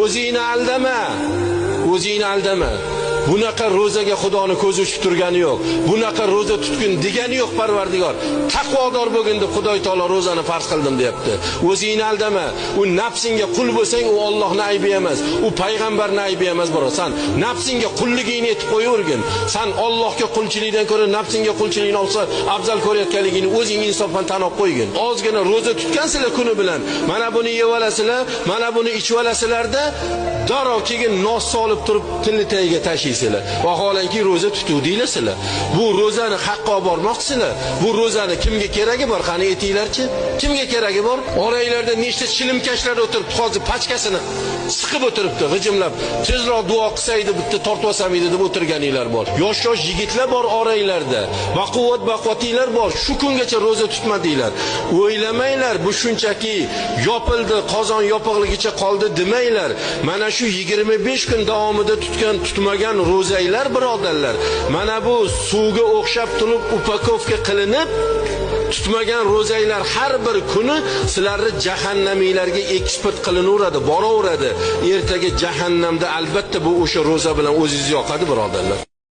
o'zingni aldama. O'zingni aldama. Bunaqa ro'zaga Xudoning ko'zi uchib turgani yo'q. Bunaqa ro'za tutgin degani yo'q Parvardigor. Taqvodor bo'lgin deb Xudoy taolo ro'zani farz qildim deyapti. O'zingni aldama. U nafsingga qul bo'lsang, u Allohning aybi emas, u payg'ambarning aybi emas, biroq sen nafsingga qulligingni etib qo'yavergin. Sen Allohga qulchilikdan ko'ra nafsingga qulchilikni olsa afzal ko'rayotganligini o'zing insofdan tan olib qo'ygin. Ozgina ro'za tutgansizlar kuni bilan, mana buni yeb olasizlar, mana buni ichib olasizlarda, darrov keyin nos solib turib tilni tagiga tashlaysizlar. Vaholanki ro'za tutuv deylasizlar. Bu ro'zani haqqa olib bormoqsizlar. Bu ro'zani kimga keragi bor? Qani aytinglarchi? Kimga keragi bor? Oranglarda nechta chilimkashlar o'tiribdi, hozir pachkasini siqib o'tiribdi, g'ijimlab. Tezroq duo qilsaydi, bitta tortib olsam edi deb o'tirganinglar bor. Yosh yigitlar bor oranglarda. Baquvvat-baquvvatiylar bor. Shu kungacha ro'za tutmadinglar. O'ylamanglar, bu shunchaki yopildi, qozon yopiqligicha qoldi demanglar. Mana shu 25 kun davomida tutmagan ro'zaylar birodarlar, mana bu suvga o'xshab turib upakovka qilinib tutmagan ro'zaylar har bir kuni sizlarni jahannamiylarga eksport qilinaveradi, boraveradi. Ertaga jahannamda albatta bu o'sha ro'za bilan o'zingiz yoqadi birodarlar.